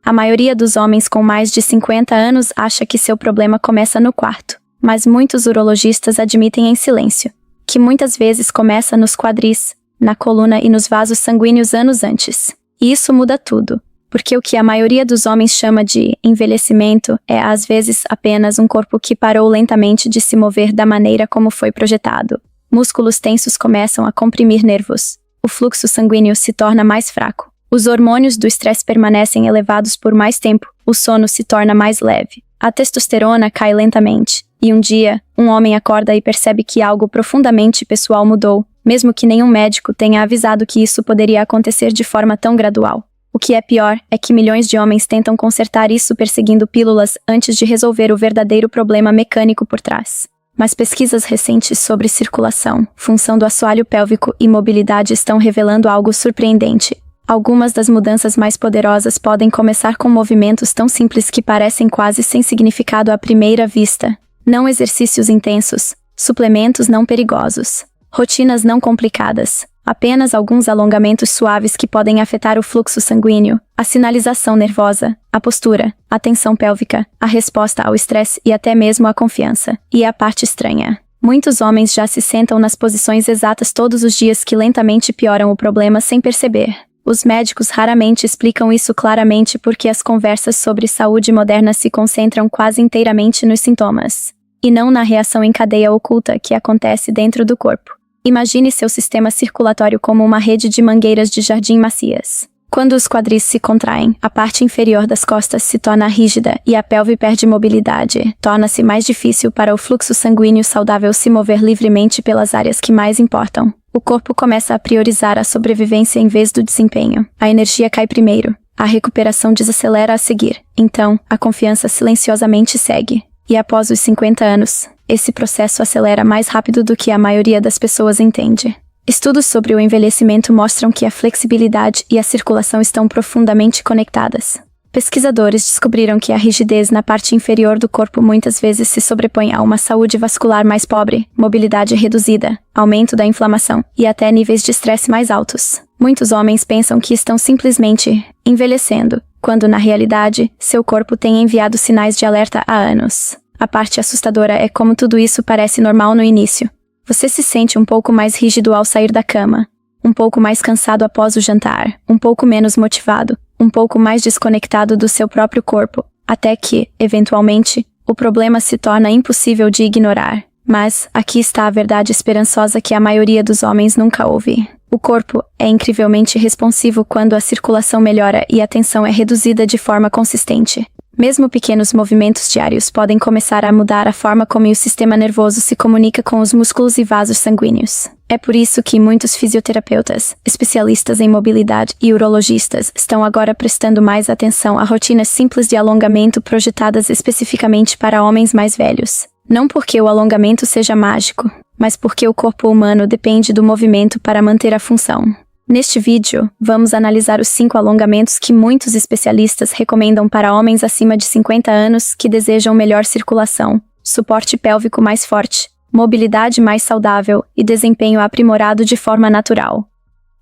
A maioria dos homens com mais de 50 anos acha que seu problema começa no quarto, mas muitos urologistas admitem em silêncio que muitas vezes começa nos quadris, na coluna e nos vasos sanguíneos anos antes. E isso muda tudo, porque o que a maioria dos homens chama de envelhecimento é às vezes apenas um corpo que parou lentamente de se mover da maneira como foi projetado. Músculos tensos começam a comprimir nervos. O fluxo sanguíneo se torna mais fraco. Os hormônios do estresse permanecem elevados por mais tempo. O sono se torna mais leve. A testosterona cai lentamente. E um dia, um homem acorda e percebe que algo profundamente pessoal mudou, mesmo que nenhum médico tenha avisado que isso poderia acontecer de forma tão gradual. O que é pior é que milhões de homens tentam consertar isso perseguindo pílulas antes de resolver o verdadeiro problema mecânico por trás. Mas pesquisas recentes sobre circulação, função do assoalho pélvico e mobilidade estão revelando algo surpreendente. Algumas das mudanças mais poderosas podem começar com movimentos tão simples que parecem quase sem significado à primeira vista. Não exercícios intensos, suplementos não perigosos, rotinas não complicadas, apenas alguns alongamentos suaves que podem afetar o fluxo sanguíneo, a sinalização nervosa, a postura, a tensão pélvica, a resposta ao estresse e até mesmo a confiança. E a parte estranha. Muitos homens já se sentam nas posições exatas todos os dias que lentamente pioram o problema sem perceber. Os médicos raramente explicam isso claramente porque as conversas sobre saúde moderna se concentram quase inteiramente nos sintomas, e não na reação em cadeia oculta que acontece dentro do corpo. Imagine seu sistema circulatório como uma rede de mangueiras de jardim macias. Quando os quadris se contraem, a parte inferior das costas se torna rígida e a pelve perde mobilidade. Torna-se mais difícil para o fluxo sanguíneo saudável se mover livremente pelas áreas que mais importam. O corpo começa a priorizar a sobrevivência em vez do desempenho. A energia cai primeiro. A recuperação desacelera a seguir. Então, a confiança silenciosamente segue. E após os 50 anos, esse processo acelera mais rápido do que a maioria das pessoas entende. Estudos sobre o envelhecimento mostram que a flexibilidade e a circulação estão profundamente conectadas. Pesquisadores descobriram que a rigidez na parte inferior do corpo muitas vezes se sobrepõe a uma saúde vascular mais pobre, mobilidade reduzida, aumento da inflamação e até níveis de estresse mais altos. Muitos homens pensam que estão simplesmente envelhecendo, quando na realidade, seu corpo tem enviado sinais de alerta há anos. A parte assustadora é como tudo isso parece normal no início. Você se sente um pouco mais rígido ao sair da cama, um pouco mais cansado após o jantar, um pouco menos motivado, um pouco mais desconectado do seu próprio corpo, até que, eventualmente, o problema se torna impossível de ignorar. Mas, aqui está a verdade esperançosa que a maioria dos homens nunca ouve. O corpo é incrivelmente responsivo quando a circulação melhora e a tensão é reduzida de forma consistente. Mesmo pequenos movimentos diários podem começar a mudar a forma como o sistema nervoso se comunica com os músculos e vasos sanguíneos. É por isso que muitos fisioterapeutas, especialistas em mobilidade e urologistas estão agora prestando mais atenção a rotinas simples de alongamento projetadas especificamente para homens mais velhos. Não porque o alongamento seja mágico, mas porque o corpo humano depende do movimento para manter a função. Neste vídeo, vamos analisar os 5 alongamentos que muitos especialistas recomendam para homens acima de 50 anos que desejam melhor circulação, suporte pélvico mais forte, mobilidade mais saudável e desempenho aprimorado de forma natural.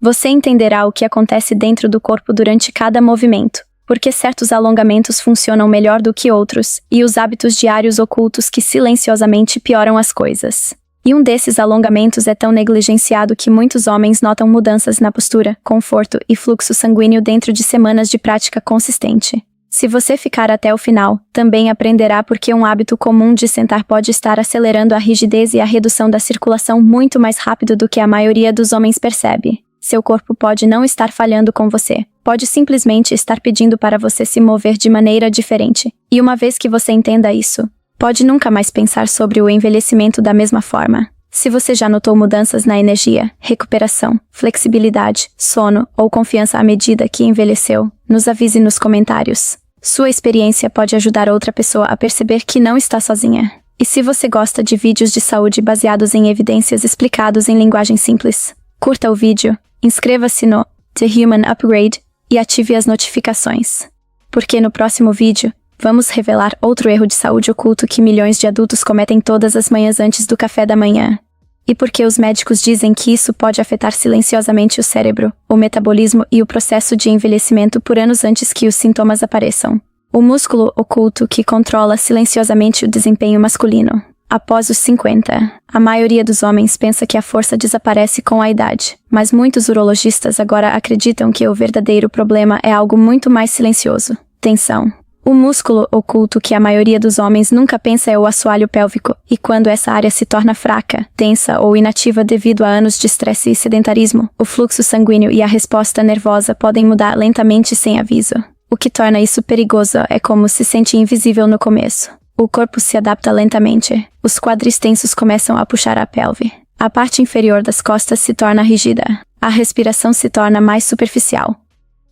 Você entenderá o que acontece dentro do corpo durante cada movimento, porque certos alongamentos funcionam melhor do que outros, e os hábitos diários ocultos que silenciosamente pioram as coisas. E um desses alongamentos é tão negligenciado que muitos homens notam mudanças na postura, conforto e fluxo sanguíneo dentro de semanas de prática consistente. Se você ficar até o final, também aprenderá porque um hábito comum de sentar pode estar acelerando a rigidez e a redução da circulação muito mais rápido do que a maioria dos homens percebe. Seu corpo pode não estar falhando com você, pode simplesmente estar pedindo para você se mover de maneira diferente. E uma vez que você entenda isso, pode nunca mais pensar sobre o envelhecimento da mesma forma. Se você já notou mudanças na energia, recuperação, flexibilidade, sono ou confiança à medida que envelheceu, nos avise nos comentários. Sua experiência pode ajudar outra pessoa a perceber que não está sozinha. E se você gosta de vídeos de saúde baseados em evidências explicados em linguagem simples, curta o vídeo, inscreva-se no The Human Upgrade e ative as notificações. Porque no próximo vídeo, vamos revelar outro erro de saúde oculto que milhões de adultos cometem todas as manhãs antes do café da manhã. E porque os médicos dizem que isso pode afetar silenciosamente o cérebro, o metabolismo e o processo de envelhecimento por anos antes que os sintomas apareçam. O músculo oculto que controla silenciosamente o desempenho masculino. Após os 50, a maioria dos homens pensa que a força desaparece com a idade, mas muitos urologistas agora acreditam que o verdadeiro problema é algo muito mais silencioso: tensão. O músculo oculto que a maioria dos homens nunca pensa é o assoalho pélvico, e quando essa área se torna fraca, tensa ou inativa devido a anos de estresse e sedentarismo, o fluxo sanguíneo e a resposta nervosa podem mudar lentamente sem aviso. O que torna isso perigoso é como se sente invisível no começo. O corpo se adapta lentamente. Os quadris tensos começam a puxar a pelve. A parte inferior das costas se torna rígida. A respiração se torna mais superficial.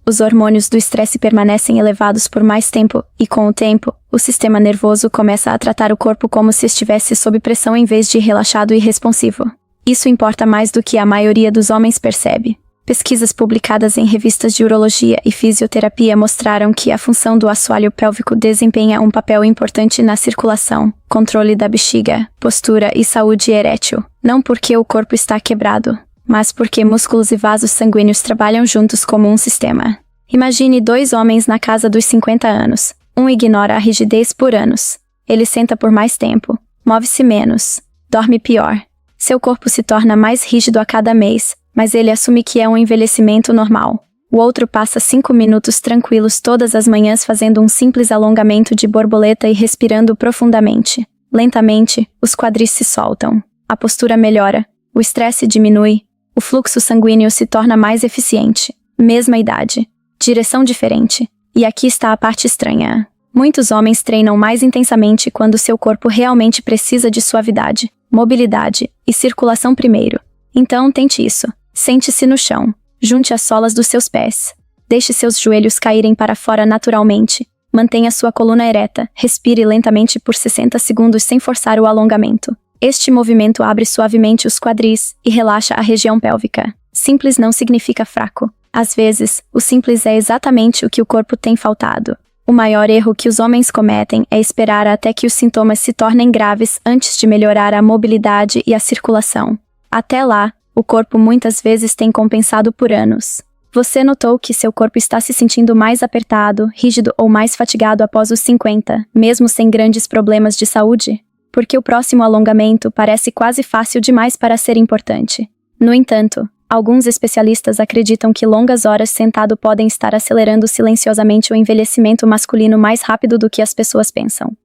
Os hormônios do estresse permanecem elevados por mais tempo, e com o tempo, o sistema nervoso começa a tratar o corpo como se estivesse sob pressão em vez de relaxado e responsivo. Isso importa mais do que a maioria dos homens percebe. Pesquisas publicadas em revistas de urologia e fisioterapia mostraram que a função do assoalho pélvico desempenha um papel importante na circulação, controle da bexiga, postura e saúde erétil, não porque o corpo está quebrado, mas porque músculos e vasos sanguíneos trabalham juntos como um sistema. Imagine 2 homens na casa dos 50 anos. Um ignora a rigidez por anos. Ele senta por mais tempo, move-se menos, dorme pior. Seu corpo se torna mais rígido a cada mês, mas ele assume que é um envelhecimento normal. O outro passa 5 minutos tranquilos todas as manhãs fazendo um simples alongamento de borboleta e respirando profundamente. Lentamente, os quadris se soltam. A postura melhora, o estresse diminui, o fluxo sanguíneo se torna mais eficiente. Mesma idade, direção diferente. E aqui está a parte estranha. Muitos homens treinam mais intensamente quando seu corpo realmente precisa de suavidade, mobilidade e circulação primeiro. Então tente isso. Sente-se no chão. Junte as solas dos seus pés. Deixe seus joelhos caírem para fora naturalmente. Mantenha sua coluna ereta. Respire lentamente por 60 segundos sem forçar o alongamento. Este movimento abre suavemente os quadris e relaxa a região pélvica. Simples não significa fraco. Às vezes, o simples é exatamente o que o corpo tem faltado. O maior erro que os homens cometem é esperar até que os sintomas se tornem graves antes de melhorar a mobilidade e a circulação. Até lá, o corpo muitas vezes tem compensado por anos. Você notou que seu corpo está se sentindo mais apertado, rígido ou mais fatigado após os 50, mesmo sem grandes problemas de saúde? Porque o próximo alongamento parece quase fácil demais para ser importante. No entanto, alguns especialistas acreditam que longas horas sentado podem estar acelerando silenciosamente o envelhecimento masculino mais rápido do que as pessoas pensam.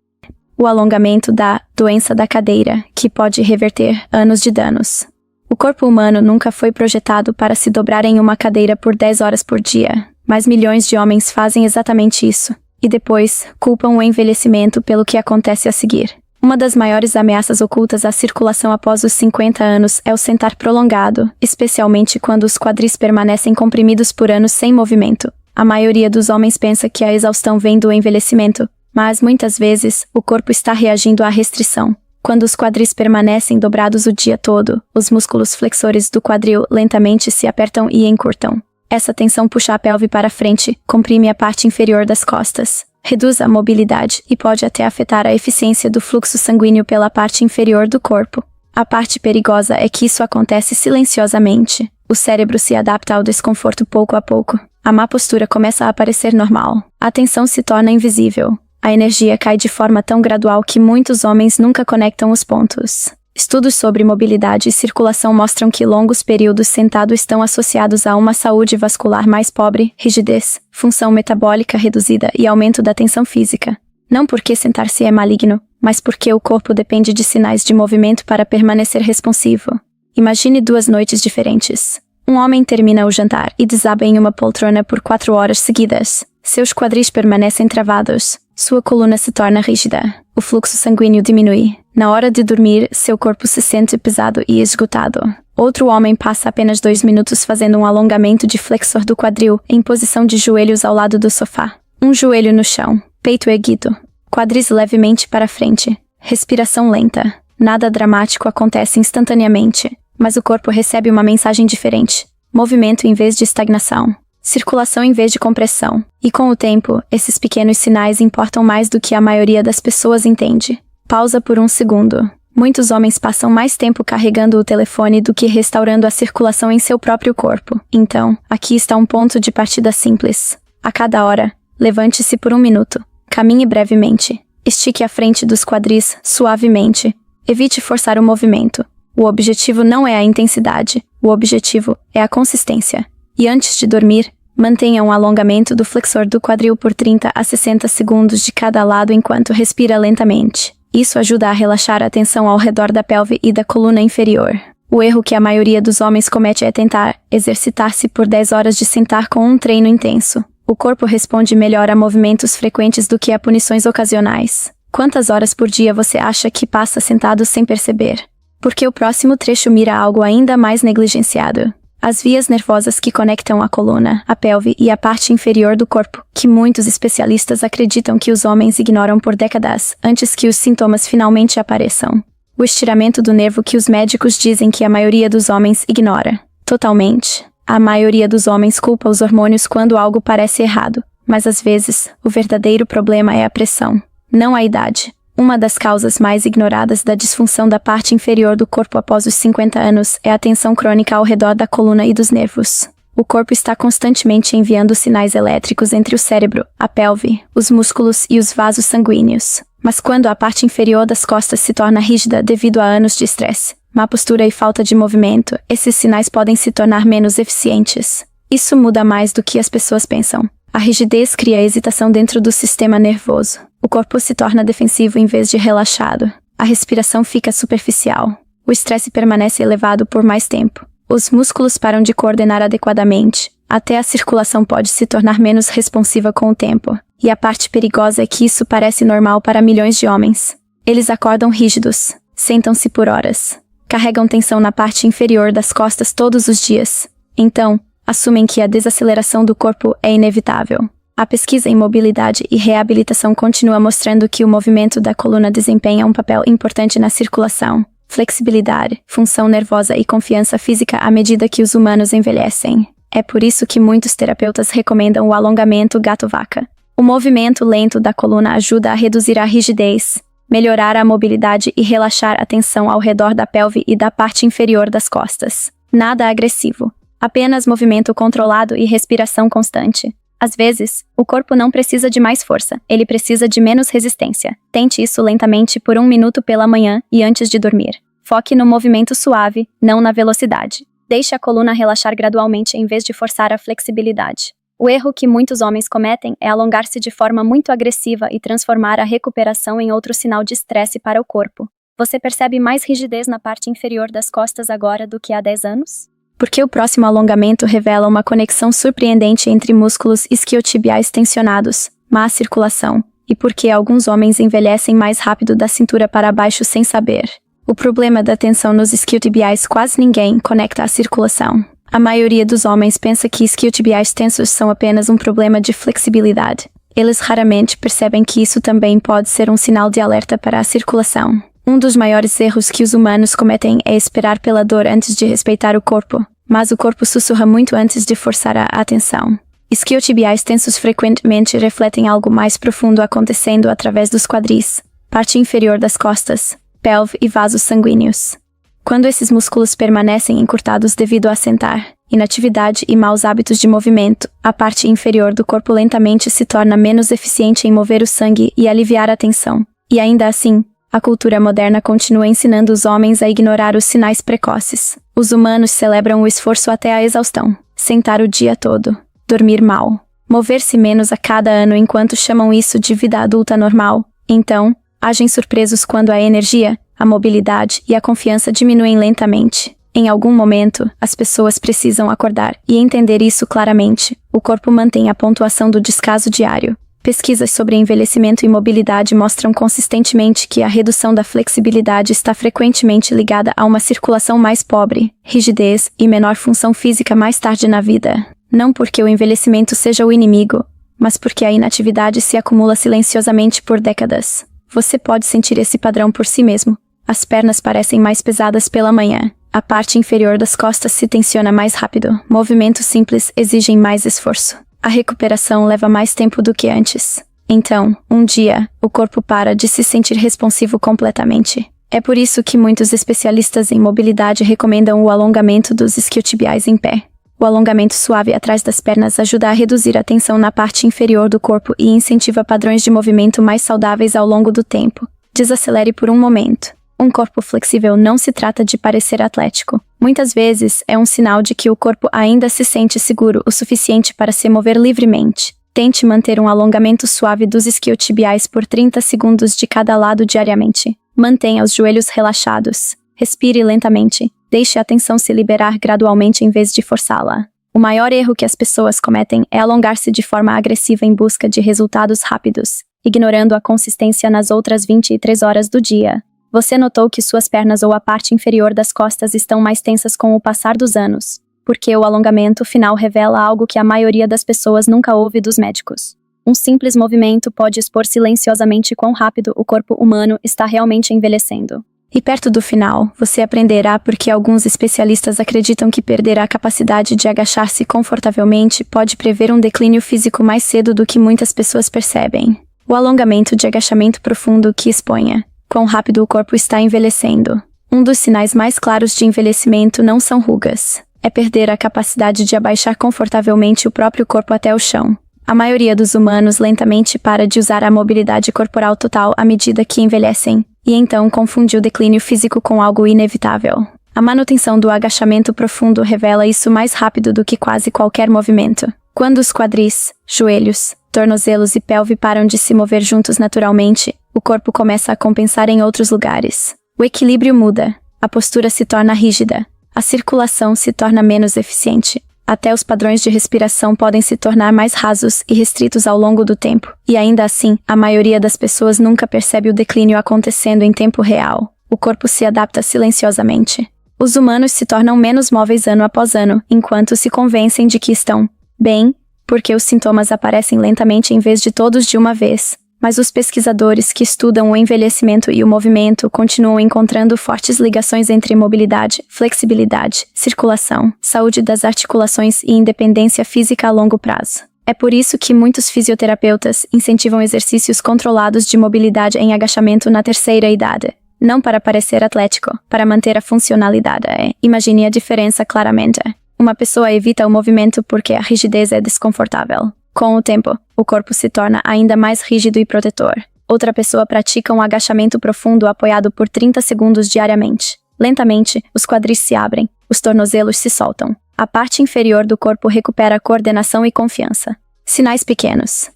O alongamento da doença da cadeira, que pode reverter anos de danos. O corpo humano nunca foi projetado para se dobrar em uma cadeira por 10 horas por dia, mas milhões de homens fazem exatamente isso, e depois culpam o envelhecimento pelo que acontece a seguir. Uma das maiores ameaças ocultas à circulação após os 50 anos é o sentar prolongado, especialmente quando os quadris permanecem comprimidos por anos sem movimento. A maioria dos homens pensa que a exaustão vem do envelhecimento, mas muitas vezes o corpo está reagindo à restrição. Quando os quadris permanecem dobrados o dia todo, os músculos flexores do quadril lentamente se apertam e encurtam. Essa tensão puxa a pelve para frente, comprime a parte inferior das costas, reduz a mobilidade e pode até afetar a eficiência do fluxo sanguíneo pela parte inferior do corpo. A parte perigosa é que isso acontece silenciosamente. O cérebro se adapta ao desconforto pouco a pouco. A má postura começa a parecer normal. A tensão se torna invisível. A energia cai de forma tão gradual que muitos homens nunca conectam os pontos. Estudos sobre mobilidade e circulação mostram que longos períodos sentado estão associados a uma saúde vascular mais pobre, rigidez, função metabólica reduzida e aumento da tensão física. Não porque sentar-se é maligno, mas porque o corpo depende de sinais de movimento para permanecer responsivo. Imagine 2 noites diferentes. Um homem termina o jantar e desaba em uma poltrona por 4 horas seguidas. Seus quadris permanecem travados. Sua coluna se torna rígida. O fluxo sanguíneo diminui. Na hora de dormir, seu corpo se sente pesado e esgotado. Outro homem passa apenas 2 minutos fazendo um alongamento de flexor do quadril em posição de joelhos ao lado do sofá. Um joelho no chão, peito erguido, quadris levemente para frente, respiração lenta. Nada dramático acontece instantaneamente, mas o corpo recebe uma mensagem diferente. Movimento em vez de estagnação. Circulação em vez de compressão. E com o tempo, esses pequenos sinais importam mais do que a maioria das pessoas entende. Pausa por 1 segundo. Muitos homens passam mais tempo carregando o telefone do que restaurando a circulação em seu próprio corpo. Então, aqui está um ponto de partida simples. A cada hora, levante-se por 1 minuto. Caminhe brevemente. Estique a frente dos quadris suavemente. Evite forçar o movimento. O objetivo não é a intensidade. O objetivo é a consistência. E antes de dormir, mantenha um alongamento do flexor do quadril por 30 a 60 segundos de cada lado enquanto respira lentamente. Isso ajuda a relaxar a tensão ao redor da pelve e da coluna inferior. O erro que a maioria dos homens comete é tentar exercitar-se por 10 horas de sentar com um treino intenso. O corpo responde melhor a movimentos frequentes do que a punições ocasionais. Quantas horas por dia você acha que passa sentado sem perceber? Porque o próximo trecho mira algo ainda mais negligenciado. As vias nervosas que conectam a coluna, a pelve e a parte inferior do corpo, que muitos especialistas acreditam que os homens ignoram por décadas antes que os sintomas finalmente apareçam. O estiramento do nervo que os médicos dizem que a maioria dos homens ignora. Totalmente. A maioria dos homens culpa os hormônios quando algo parece errado, mas às vezes, o verdadeiro problema é a pressão, não a idade. Uma das causas mais ignoradas da disfunção da parte inferior do corpo após os 50 anos é a tensão crônica ao redor da coluna e dos nervos. O corpo está constantemente enviando sinais elétricos entre o cérebro, a pelve, os músculos e os vasos sanguíneos. Mas quando a parte inferior das costas se torna rígida devido a anos de estresse, má postura e falta de movimento, esses sinais podem se tornar menos eficientes. Isso muda mais do que as pessoas pensam. A rigidez cria hesitação dentro do sistema nervoso. O corpo se torna defensivo em vez de relaxado. A respiração fica superficial. O estresse permanece elevado por mais tempo. Os músculos param de coordenar adequadamente. Até a circulação pode se tornar menos responsiva com o tempo. E a parte perigosa é que isso parece normal para milhões de homens. Eles acordam rígidos, sentam-se por horas, carregam tensão na parte inferior das costas todos os dias. Então, assumem que a desaceleração do corpo é inevitável. A pesquisa em mobilidade e reabilitação continua mostrando que o movimento da coluna desempenha um papel importante na circulação, flexibilidade, função nervosa e confiança física à medida que os humanos envelhecem. É por isso que muitos terapeutas recomendam o alongamento gato-vaca. O movimento lento da coluna ajuda a reduzir a rigidez, melhorar a mobilidade e relaxar a tensão ao redor da pelve e da parte inferior das costas. Nada agressivo. Apenas movimento controlado e respiração constante. Às vezes, o corpo não precisa de mais força, ele precisa de menos resistência. Tente isso lentamente por 1 minuto pela manhã e antes de dormir. Foque no movimento suave, não na velocidade. Deixe a coluna relaxar gradualmente em vez de forçar a flexibilidade. O erro que muitos homens cometem é alongar-se de forma muito agressiva e transformar a recuperação em outro sinal de estresse para o corpo. Você percebe mais rigidez na parte inferior das costas agora do que há 10 anos? Porque o próximo alongamento revela uma conexão surpreendente entre músculos isquiotibiais tensionados, má circulação, e porque alguns homens envelhecem mais rápido da cintura para baixo sem saber. O problema da tensão nos isquiotibiais quase ninguém conecta à circulação. A maioria dos homens pensa que isquiotibiais tensos são apenas um problema de flexibilidade. Eles raramente percebem que isso também pode ser um sinal de alerta para a circulação. Um dos maiores erros que os humanos cometem é esperar pela dor antes de respeitar o corpo, mas o corpo sussurra muito antes de forçar a atenção. Isquiotibiais tensos frequentemente refletem algo mais profundo acontecendo através dos quadris, parte inferior das costas, pelve e vasos sanguíneos. Quando esses músculos permanecem encurtados devido a sentar, inatividade e maus hábitos de movimento, a parte inferior do corpo lentamente se torna menos eficiente em mover o sangue e aliviar a tensão. E ainda assim, a cultura moderna continua ensinando os homens a ignorar os sinais precoces. Os humanos celebram o esforço até a exaustão, sentar o dia todo, dormir mal, mover-se menos a cada ano enquanto chamam isso de vida adulta normal. Então, agem surpresos quando a energia, a mobilidade e a confiança diminuem lentamente. Em algum momento, as pessoas precisam acordar e entender isso claramente. O corpo mantém a pontuação do descaso diário. Pesquisas sobre envelhecimento e mobilidade mostram consistentemente que a redução da flexibilidade está frequentemente ligada a uma circulação mais pobre, rigidez e menor função física mais tarde na vida. Não porque o envelhecimento seja o inimigo, mas porque a inatividade se acumula silenciosamente por décadas. Você pode sentir esse padrão por si mesmo. As pernas parecem mais pesadas pela manhã. A parte inferior das costas se tensiona mais rápido. Movimentos simples exigem mais esforço. A recuperação leva mais tempo do que antes. Então, um dia, o corpo para de se sentir responsivo completamente. É por isso que muitos especialistas em mobilidade recomendam o alongamento dos isquiotibiais em pé. O alongamento suave atrás das pernas ajuda a reduzir a tensão na parte inferior do corpo e incentiva padrões de movimento mais saudáveis ao longo do tempo. Desacelere por um momento. Um corpo flexível não se trata de parecer atlético. Muitas vezes é um sinal de que o corpo ainda se sente seguro o suficiente para se mover livremente. Tente manter um alongamento suave dos isquiotibiais por 30 segundos de cada lado diariamente. Mantenha os joelhos relaxados. Respire lentamente. Deixe a tensão se liberar gradualmente em vez de forçá-la. O maior erro que as pessoas cometem é alongar-se de forma agressiva em busca de resultados rápidos, ignorando a consistência nas outras 23 horas do dia. Você notou que suas pernas ou a parte inferior das costas estão mais tensas com o passar dos anos, porque o alongamento final revela algo que a maioria das pessoas nunca ouve dos médicos. Um simples movimento pode expor silenciosamente quão rápido o corpo humano está realmente envelhecendo. E perto do final, você aprenderá porque alguns especialistas acreditam que perder a capacidade de agachar-se confortavelmente pode prever um declínio físico mais cedo do que muitas pessoas percebem. O alongamento de agachamento profundo que exponha quão rápido o corpo está envelhecendo. Um dos sinais mais claros de envelhecimento não são rugas. É perder a capacidade de abaixar confortavelmente o próprio corpo até o chão. A maioria dos humanos lentamente para de usar a mobilidade corporal total à medida que envelhecem, e então confunde o declínio físico com algo inevitável. A manutenção do agachamento profundo revela isso mais rápido do que quase qualquer movimento. Quando os quadris, joelhos, tornozelos e pelve param de se mover juntos naturalmente, o corpo começa a compensar em outros lugares. O equilíbrio muda, a postura se torna rígida, a circulação se torna menos eficiente. Até os padrões de respiração podem se tornar mais rasos e restritos ao longo do tempo. E ainda assim, a maioria das pessoas nunca percebe o declínio acontecendo em tempo real. O corpo se adapta silenciosamente. Os humanos se tornam menos móveis ano após ano, enquanto se convencem de que estão bem, porque os sintomas aparecem lentamente em vez de todos de uma vez. Mas os pesquisadores que estudam o envelhecimento e o movimento continuam encontrando fortes ligações entre mobilidade, flexibilidade, circulação, saúde das articulações e independência física a longo prazo. É por isso que muitos fisioterapeutas incentivam exercícios controlados de mobilidade em agachamento na terceira idade. Não para parecer atlético, para manter a funcionalidade. Imagine a diferença claramente. Uma pessoa evita o movimento porque a rigidez é desconfortável. Com o tempo, o corpo se torna ainda mais rígido e protetor. Outra pessoa pratica um agachamento profundo apoiado por 30 segundos diariamente. Lentamente, os quadris se abrem, os tornozelos se soltam. A parte inferior do corpo recupera coordenação e confiança. Sinais pequenos.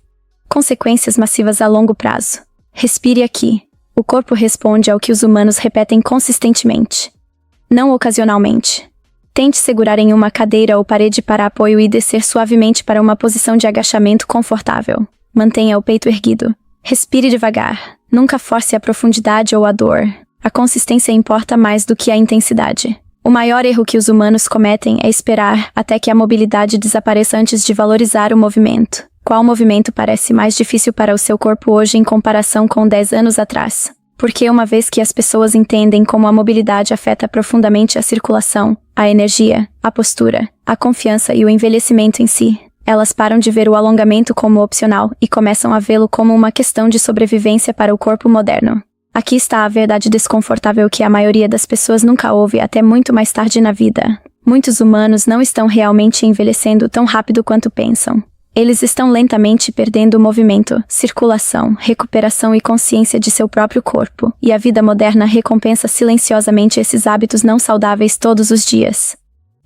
Consequências massivas a longo prazo. Respire aqui. O corpo responde ao que os humanos repetem consistentemente, não ocasionalmente. Tente segurar em uma cadeira ou parede para apoio e descer suavemente para uma posição de agachamento confortável. Mantenha o peito erguido. Respire devagar. Nunca force a profundidade ou a dor. A consistência importa mais do que a intensidade. O maior erro que os humanos cometem é esperar até que a mobilidade desapareça antes de valorizar o movimento. Qual movimento parece mais difícil para o seu corpo hoje em comparação com 10 anos atrás? Porque uma vez que as pessoas entendem como a mobilidade afeta profundamente a circulação, a energia, a postura, a confiança e o envelhecimento em si, elas param de ver o alongamento como opcional e começam a vê-lo como uma questão de sobrevivência para o corpo moderno. Aqui está a verdade desconfortável que a maioria das pessoas nunca ouve até muito mais tarde na vida. Muitos humanos não estão realmente envelhecendo tão rápido quanto pensam. Eles estão lentamente perdendo o movimento, circulação, recuperação e consciência de seu próprio corpo, e a vida moderna recompensa silenciosamente esses hábitos não saudáveis todos os dias.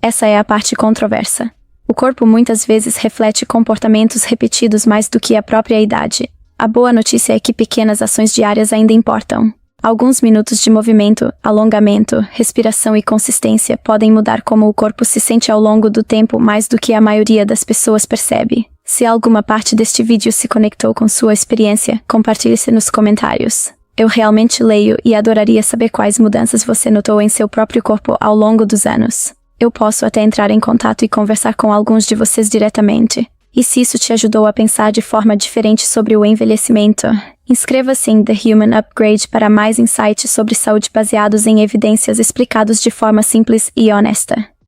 Essa é a parte controversa. O corpo muitas vezes reflete comportamentos repetidos mais do que a própria idade. A boa notícia é que pequenas ações diárias ainda importam. Alguns minutos de movimento, alongamento, respiração e consistência podem mudar como o corpo se sente ao longo do tempo mais do que a maioria das pessoas percebe. Se alguma parte deste vídeo se conectou com sua experiência, compartilhe-se nos comentários. Eu realmente leio e adoraria saber quais mudanças você notou em seu próprio corpo ao longo dos anos. Eu posso até entrar em contato e conversar com alguns de vocês diretamente. E se isso te ajudou a pensar de forma diferente sobre o envelhecimento, inscreva-se em The Human Upgrade para mais insights sobre saúde baseados em evidências explicados de forma simples e honesta.